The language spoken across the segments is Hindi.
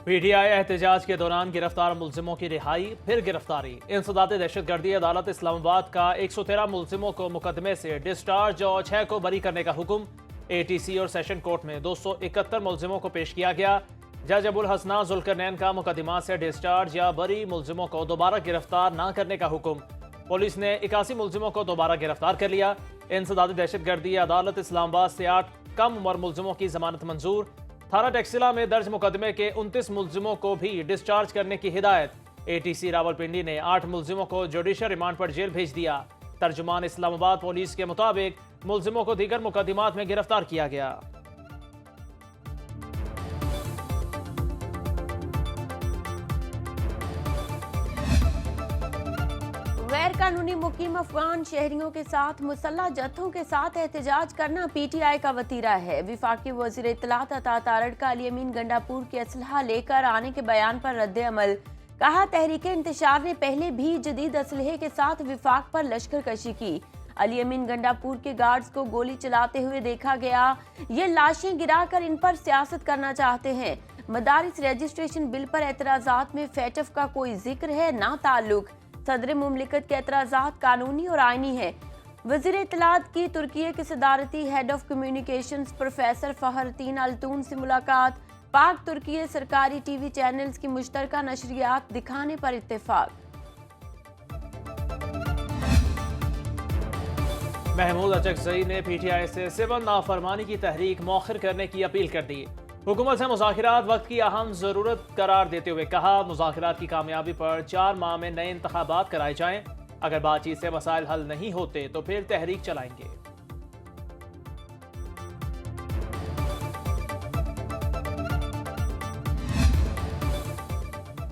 पीटीआई एहतजाज के दौरान गिरफ्तार मुलजिमों की रिहाई, फिर गिरफ्तारी। इंसदाद दहशतगर्दी अदालत इस्लामाबाद का 113 मुलजिमों को मुकदमे से डिस्चार्ज और 6 को बरी करने का हुक्म। एटीसी और सेशन कोर्ट में 271 मुलजिमों को पेश किया गया। जज अबुल हसना जुल्करनैन का मुकदमा से डिस्चार्ज या बरी मुलजिमों को दोबारा गिरफ्तार न करने का हुक्म। पुलिस ने 81 मुलजिमों को दोबारा गिरफ्तार कर लिया। इंसदाद दहशतगर्दी अदालत इस्लामाबाद से 8 कम उम्र मुलजिमों की जमानत मंजूर। थाना टेक्सिला में दर्ज मुकदमे के 29 मुलजिमों को भी डिस्चार्ज करने की हिदायत। एटीसी रावलपिंडी ने 8 मुलजिमों को जुडिशल रिमांड पर जेल भेज दिया। तर्जुमान इस्लामाबाद पुलिस के मुताबिक मुलजिमों को दीगर मुकदमात में गिरफ्तार किया गया। गैर कानूनी मुकीम अफगान शहरियों के साथ मुसल्लह जत्थों के साथ एहतजाज करना पीटीआई का वतीरा है। विफाकी वजीर इत्तलात अता तारड़ का अली अमीन गंडापुर के असलहा लेकर आने के बयान पर रद्द अमल। कहा, तहरीक इंतशार ने पहले भी जदीद असलहे के साथ विफाक पर लश्करकशी की। अली अमीन गंडापुर के गार्ड्स को गोली चलाते हुए देखा गया। ये लाशें गिराकर इन पर सियासत करना चाहते हैं। मदारिस रजिस्ट्रेशन बिल पर एतराजात में फैटफ का कोई जिक्र है ना ताल्लुक। सदर मुमलिकत के एतराजात कानूनी और आईनी है। वजीर इत्तलात की तुर्की के सदारती हेड ऑफ कम्युनिकेशंस प्रोफेसर फहरतीन अल्तून से मुलाकात। पाक तुर्की सरकारी टीवी चैनल्स की मुश्तरका नशरियात दिखाने पर इत्तेफाक। महमूद अचकजई ने पीटीआई से सिविल नाफरमानी की तहरीक मौखर करने की अपील कर दी। हुकूमत से मुज़ाहिरात वक्त की अहम ज़रूरत करार देते हुए कहा, मुज़ाहिरात की कामयाबी पर 4 माह में नए इंतखाबात कराए जाएं। अगर बातचीत से मसाइल हल नहीं होते तो फिर तहरीक चलाएंगे।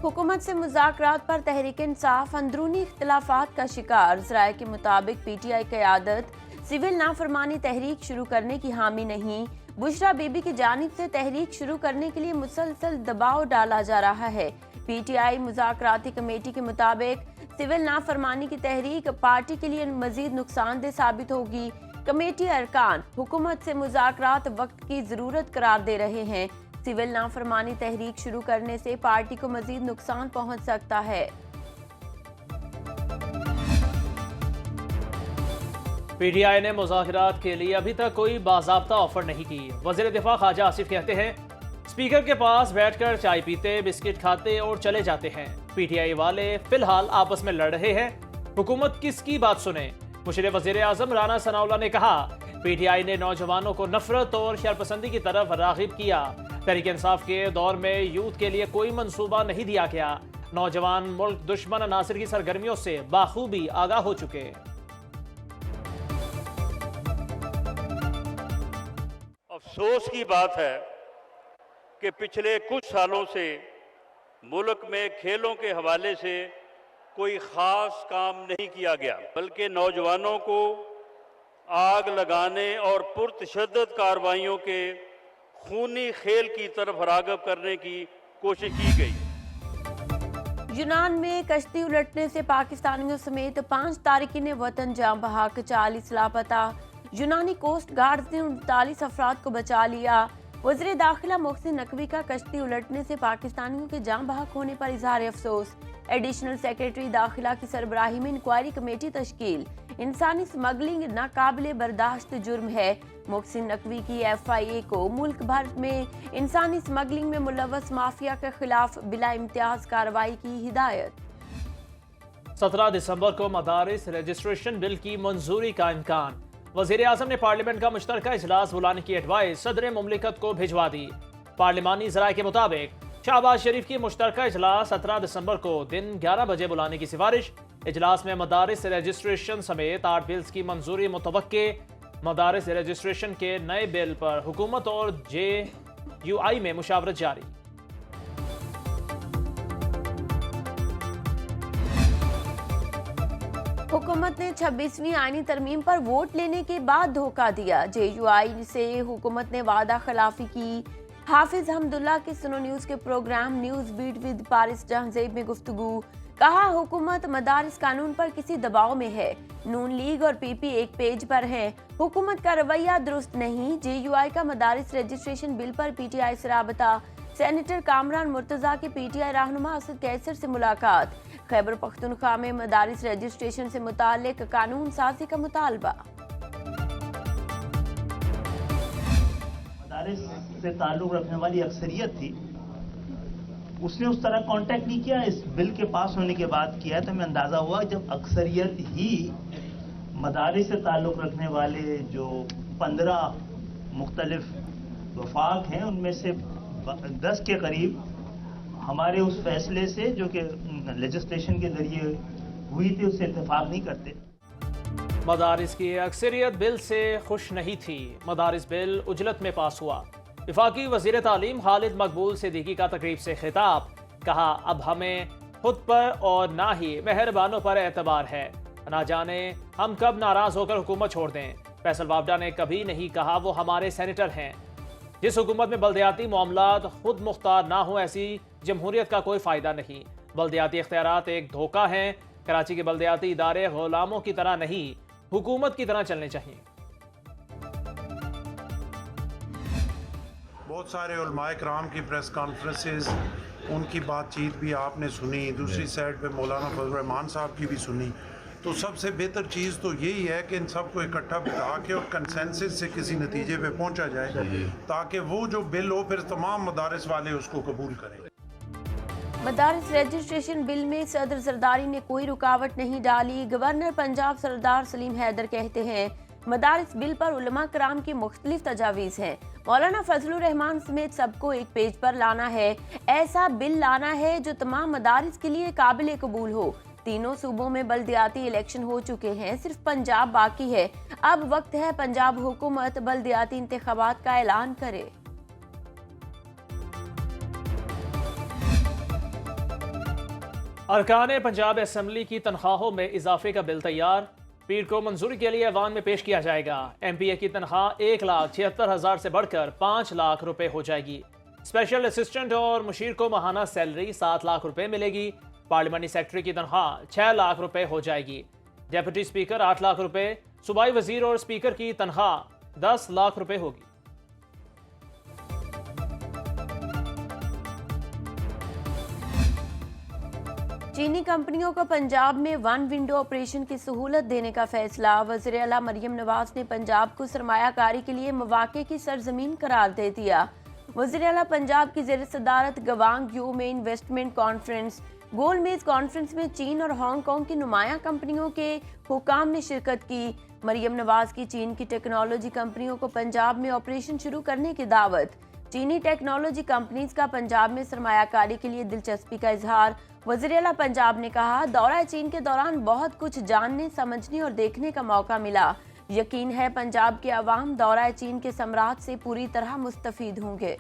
हुकूमत से मुज़ाकरात पर तहरीक इंसाफ अंदरूनी इख्तिलाफात का शिकार। ज़राए के मुताबिक पीटीआई क़यादत सिविल नाफरमानी तहरीक शुरू करने की हामी नहीं। बुशरा बीबी की जानिब से तहरीक शुरू करने के लिए मुसलसल दबाव डाला जा रहा है। पीटीआई मुज़ाकराती कमेटी के मुताबिक सिविल नाफरमानी की तहरीक पार्टी के लिए मजीद नुकसानदेह साबित होगी। कमेटी अरकान हुकूमत से मुज़ाकरात वक्त की ज़रूरत करार दे रहे हैं। सिविल नाफरमानी तहरीक शुरू करने से पार्टी को मजीद नुकसान पहुंच सकता है। पीटीआई ने मुज़ाहिरात के लिए अभी तक कोई बाज़ाब्ता ऑफर नहीं की। वज़ीर दिफा ख्वाजा आसिफ कहते हैं, स्पीकर के पास बैठकर चाय पीते, बिस्किट खाते और चले जाते हैं। पीटीआई वाले फिलहाल आपस में लड़ रहे हैं, हुकूमत किसकी बात सुने। मुशीर वज़ीर आज़म राना सनाउल्लाह ने कहा, पीटीआई ने नौजवानों को नफरत और शरपसंदी की तरफ राग़िब किया। तहरीक इंसाफ के दौर में यूथ के लिए कोई मंसूबा नहीं दिया गया। नौजवान मुल्क दुश्मन अनासिर की सरगर्मियों से बाखूबी आगाह हो चुके। अफसोस की बात है कि पिछले कुछ सालों से मुल्क में खेलों के हवाले से कोई ख़ास काम नहीं किया गया, बल्कि नौजवानों को आग लगाने और पुरतशद्दद कार्रवाइयों के खूनी खेल की तरफ राग़िब करने की कोशिश की गई। यूनान में कश्ती उलटने से पाकिस्तानियों समेत 5 तारिकीन वतन जाँ बहक, 40 लापता। यूनानी कोस्ट गार्ड ने 39 अफराद को बचा लिया। वज़ीर दाखिला मोहसिन नकवी का कश्ती उलटने से पाकिस्तानियों के जाँ बहक होने पर इजहार अफसोस। एडिशनल सेक्रेटरी दाखिला की सरबराही में इंक्वायरी कमेटी तश्कील। इंसानी स्मगलिंग नाकाबिले बर्दाश्त जुर्म है। मोहसिन नकवी की FIA को मुल्क भर में इंसानी स्मगलिंग में मुलव्वस माफिया के खिलाफ बिला इम्तियाज कार्रवाई की हिदायत। 17 दिसंबर को मदारिस रजिस्ट्रेशन बिल की मंजूरी का इम्कान। वज़ीर आज़म ने पार्लियामेंट का मुश्तरका इजलास बुलाने की एडवाइस सदर मुमलिकत को भिजवा दी। पार्लिमानी ज़राए के मुताबिक शहबाज शरीफ की मुश्तरका इजलास 17 दिसंबर को दिन 11 बजे बुलाने की सिफारिश। इजलास में मदारिस रजिस्ट्रेशन समेत 8 बिल्स की मंजूरी मुतवक्के। मदारिस रजिस्ट्रेशन के नए बिल पर हुकूमत और JUI में मुशावरत जारी। हुकूमत ने 26वीं आईनी तरमीम पर वोट लेने के बाद धोखा दिया। JUI से हुकूमत ने वादा खिलाफी की। हाफिज हमदुल्ला के सुनो न्यूज के programme news beat with Paris Jahanzeb में गुफ्तगू। कहा, हुकूमत मदारिस कानून पर किसी दबाव में है। नून लीग और PP एक पेज पर हैं। हुकूमत का रवैया दुरुस्त नहीं। JUI का मदारिस रजिस्ट्रेशन बिल पर PTI से राबता। सेनेटर कामरान मुर्तजा की पीटीआई रहनुमा असद कैसर से मुलाकात। खैबर पख्तूनख्वा में मदारिस रजिस्ट्रेशन से मुताल्लिक कानून साजी का मुतालबा। मदारिस से ताल्लुक रखने वाली अक्सरियत थी, उसने उस तरह कांटेक्ट नहीं किया। इस बिल के पास होने के बाद किया तो हमें अंदाजा हुआ जब अक्सरियत ही मदारिस से ताल्लुक रखने वाले जो 15 मुख्तलिफ वफाक हैं उनमें से 10 के करीब हमारे उस फैसले से जो कि लेजिस्लेशन के जरिए हुई थी उससे इत्तेफाक नहीं करते। मदारिस की अक्सरियत बिल से खुश नहीं थी। मदारिस बिल उजलत में पास हुआ। वफाकी वजीर तालीम खालिद मकबूल सिद्दीकी का तकरीब से खिताब। कहा अब हमें खुद पर और ना ही मेहरबानों पर एतबार है, ना जाने हम कब नाराज होकर हुकूमत छोड़ दें। फैसल वावडा ने कभी नहीं कहा वो हमारे सेनेटर हैं। जिस हुकूमत में बल्दियाती मामलात खुद मुख्तार ना हो ऐसी जमहूरियत का कोई फ़ायदा नहीं। बल्दियाती इख्तियारात एक धोखा हैं। कराची के बल्दियाती इदारे गुलामों की तरह नहीं, हुकूमत की तरह चलने चाहिए। बहुत सारे उलमाए कराम की प्रेस कॉन्फ्रेंसेस, उनकी बातचीत भी आपने सुनी, दूसरी साइड पे मौलाना फजल रहमान साहब की भी सुनी। तो सबसे बेहतर चीज़ तो यही है कि इन सबको इकट्ठा बिठा के और कंसेंसस से किसी नतीजे पे पहुंचा जाए ताकि वो जो बिल हो फिर तमाम मदारिस वाले उसको कबूल करें। मदारिस रजिस्ट्रेशन बिल में सदर जरदारी ने कोई रुकावट नहीं डाली। गवर्नर पंजाब सरदार सलीम हैदर कहते हैं मदारिस बिल पर उलमा कराम की मुख्तलिफ तजावीज़ हैं। मौलाना फजलुर रहमान समेत सबको एक पेज पर लाना है। ऐसा बिल लाना है जो तमाम मदारिस के लिए काबिल कबूल हो। तीनों सूबों में बल्दियाती इलेक्शन हो चुके हैं, सिर्फ पंजाब बाकी है। अब वक्त है पंजाब हुकूमत बल्दियाती इंतखाबात का ऐलान करे। अरकान पंजाब असम्बली की तनख्वाहों में इजाफे का बिल तैयार। पीर को मंजूरी के लिए ऐवान में पेश किया जाएगा। MPA की तनख्वाह 1,76,000 से बढ़कर 5 लाख रुपए हो जाएगी। स्पेशल असिस्टेंट और मुशीर को माहाना सैलरी 7 लाख रुपए मिलेगी। पार्लियामानी सेक्रेटरी की तनख्वाह 6 लाख रुपए हो जाएगी। डेप्यूटी स्पीकर 8 लाख रुपए, सूबाई वजीर और स्पीकर की तनख्वाह 10 लाख रुपए होगी। चीनी कंपनियों को पंजाब में वन विंडो ऑपरेशन की सहूलत देने का फैसला। वज़ीर आला मरियम नवाज ने पंजाब को सरमायाकारी के लिए मौके की सरजमीन करार दे दिया। वज़ीर आला पंजाब की ज़ेर सदारत गवांग यू में इन्वेस्टमेंट कॉन्फ्रेंस, गोलमेज कॉन्फ्रेंस में चीन और हांगकांग की नुमाया कंपनियों के हुकाम ने शिरकत की। मरियम नवाज की चीन की टेक्नोलॉजी कंपनियों को पंजाब में ऑपरेशन शुरू करने की दावत। चीनी टेक्नोलॉजी कंपनीज का पंजाब में सरमायाकारी के लिए दिलचस्पी का इजहार। वज़ीर आला पंजाब ने कहा दौरा चीन के दौरान बहुत कुछ जानने, समझने और देखने का मौका मिला। यकीन है पंजाब के अवाम दौरा चीन के सम्राट से पूरी तरह मुस्तफीद होंगे।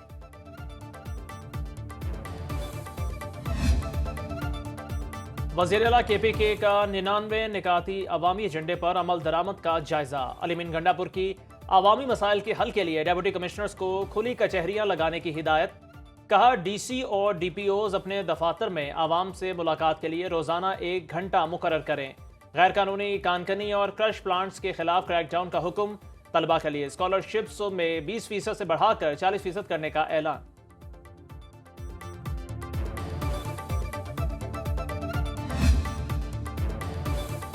वज़ीर आला KPK का 99 निकाती अवामी एजेंडे पर अमल दरामद का जायजा। अलीमीन गंडापुर की अवामी मसाइल के हल के लिए डिप्टी कमिश्नर्स को खुली कचहरियां लगाने की हिदायत। कहा DC और DPOs अपने दफातर में आवाम से मुलाकात के लिए रोजाना 1 घंटा मुकर्रर करें। गैर कानूनी कानकनी और क्रश प्लांट्स के खिलाफ क्रैकडाउन का हुक्म। तलबा के लिए स्कॉलरशिप्स में 20% से बढ़ाकर 40% करने का ऐलान।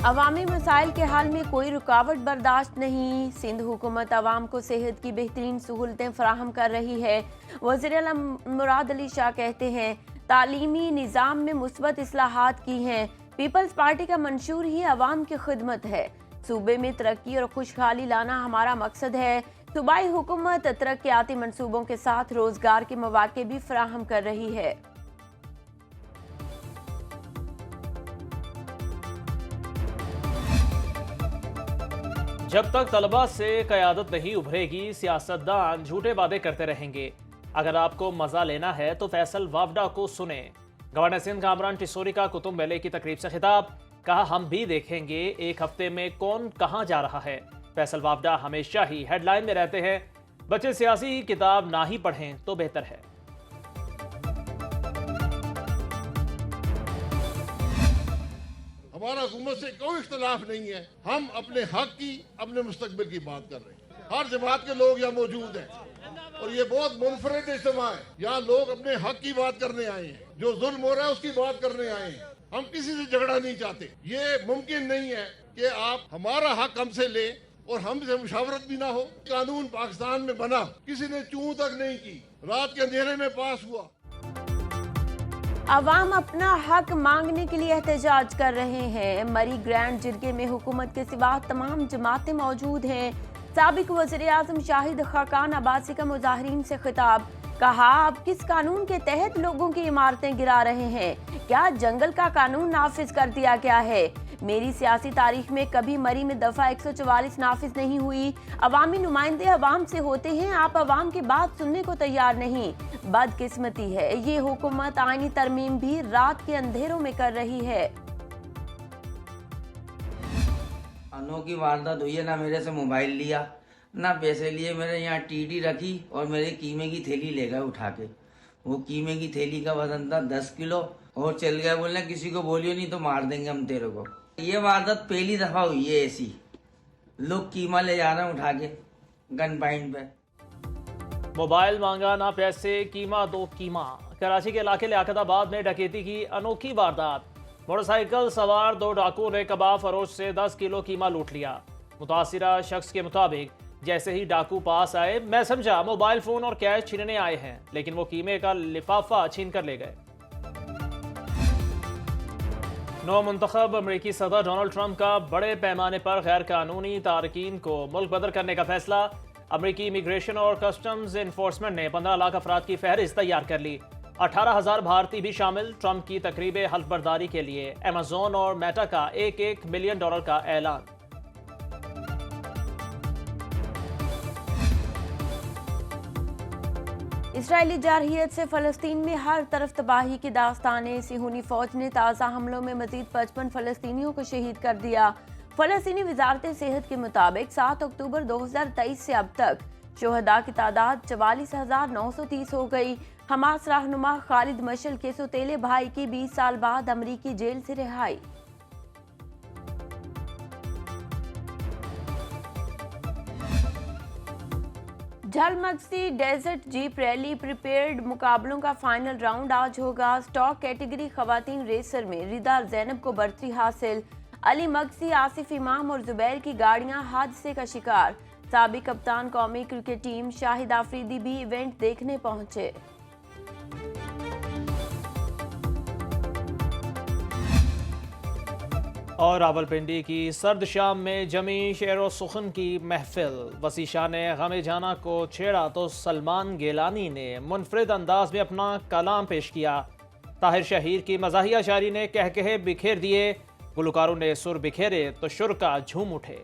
अवामी मसाइल के हल में कोई रुकावट बर्दाश्त नहीं। सिंध हुकूमत अवाम को सेहत की बेहतरीन सहूलतें फराहम कर रही है। वज़ीर आला मुराद अली शाह कहते हैं तालीमी निज़ाम में मुस्बत इस्लाहात की हैं। पीपल्स पार्टी का मंशूर ही अवाम की खिदमत है। सूबे में तरक्की और खुशहाली लाना हमारा मकसद है। सूबाई हुकूमत तरक्याती मंसूबों के साथ रोजगार के मौके भी फराहम कर रही है। जब तक तलबा से क़यादत नहीं उभरेगी, सियासतदान झूठे वादे करते रहेंगे। अगर आपको मजा लेना है तो फैसल वावडा को सुने। गवर्नर सिंध कामरान टिसोरी का कुतुब मेले की तकरीब से खिताब। कहा हम भी देखेंगे 1 हफ्ते में कौन कहां जा रहा है। फैसल वावडा हमेशा ही हेडलाइन में रहते हैं। बच्चे सियासी किताब ना ही पढ़ें तो बेहतर है। हमारा हुकूमत से कोई इख्तलाफ नहीं है। हम अपने हक की, अपने मुस्तकबिल की बात कर रहे हैं। हर जमात के लोग यहाँ मौजूद हैं और ये बहुत मुनफरिद इज्तिमा है। यहाँ लोग अपने हक की बात करने आए हैं, जो जुल्म हो रहा है उसकी बात करने आए हैं। हम किसी से झगड़ा नहीं चाहते। ये मुमकिन नहीं है कि आप हमारा हक हमसे ले और हमसे मुशावरत भी ना हो। कानून पाकिस्तान में बना, किसी ने चूं तक नहीं की, रात के अंधेरे में पास हुआ। अवाम अपना हक मांगने के लिए एहतजाज कर रहे हैं। मरी ग्रैंड जिरगे में हुकूमत के सिवा तमाम जमातें मौजूद हैं। साबिक वज़ीर आज़म शाहिद खाकान अब्बासी का मुजाहिरीन से खिताब, कहा अब किस कानून के तहत लोगों की इमारतें गिरा रहे हैं? क्या जंगल का कानून नाफिज कर दिया गया है? मेरी सियासी तारीख में कभी मरी में दफा 144 नाफिज नहीं हुई। अवामी नुमाइंदे अवाम से होते हैं, आप अवाम की बात सुनने को तैयार नहीं। बदकिस्मती है, ये हुकूमत आईनी तरमीम भी रात के अंधेरों में कर रही है। अनोखी वारदात हुई है, ना मेरे से मोबाइल लिया ना पैसे लिए। मेरे यहाँ टीडी रखी और मेरे कीमे की थैली ले गए उठा के। वो कीमे की थैली का वजन था 10 किलो और चल गया, बोलना किसी को बोलियो नहीं तो मार देंगे हम तेरे को। ये वारदात पहली दफा हुई है ऐसी। लोग कीमा ले जा रहे हैं उठा के गन पॉइंट पे। मोबाइल मांगा ना पैसे, कीमा दो कीमा। कराची के इलाके लियाकताबाद में डकैती की अनोखी वारदात। मोटरसाइकिल सवार 2 डाकुओं ने कबाब फरोश से 10 किलो कीमा लूट लिया। मुतासिरा शख्स के मुताबिक जैसे ही डाकू पास आए, मैं समझा मोबाइल फोन और कैश छीनने आए हैं, लेकिन वो कीमे का लिफाफा छीन कर ले गए। नौ मुंतखब अमरीकी सदर डोनाल्ड ट्रंप का बड़े पैमाने पर गैर कानूनी तारकीन को मुल्क बदर करने का फैसला। अमरीकी इमिग्रेशन और कस्टम्स इन्फोर्समेंट ने 15 लाख अफराद की फहरिस्त तैयार कर ली। 18,000 भारतीय भी शामिल। ट्रंप की तकरीब हल्फबर्दारी के लिए अमेजोन और मेटा का $1 मिलियन का ऐलान। इजरायली जारहियत से फ़लस्तीन में हर तरफ तबाही की दास्तानें। सिहूनी फौज ने ताज़ा हमलों में मजीद 55 फ़लस्तीनियों को शहीद कर दिया। फ़लस्तीनी वजारत सेहत के मुताबिक 7 अक्टूबर 2023 से अब तक शुहदा की तादाद 44,930 हो गई। हमास रहनुमा खालिद मशल के सौतेले भाई की 20 साल बाद अमरीकी जेल से रिहाई। झलमगसी डेजर्ट जीप रैली प्रिपेयर्ड मुकाबलों का फाइनल राउंड आज होगा। स्टॉक कैटेगरी खवातीन रेसर में रिदा जैनब को बर्तरी हासिल। अली मगसी, आसिफ इमाम और जुबैर की गाड़ियां हादसे का शिकार। साबिक कप्तान कौमी क्रिकेट टीम शाहिद आफरीदी भी इवेंट देखने पहुंचे। और रावलपिंडी की सर्द शाम में जमी शेर व सुखन की महफिल। वसीशा ने गमे जाना को छेड़ा तो सलमान गिलानी ने मुनफरिद अंदाज में अपना कलाम पेश किया। ताहिर शहीर की मज़ाहिया शायरी ने कहकहे बिखेर दिए। गुलकारों ने सुर बिखेरे तो शुरका झूम उठे।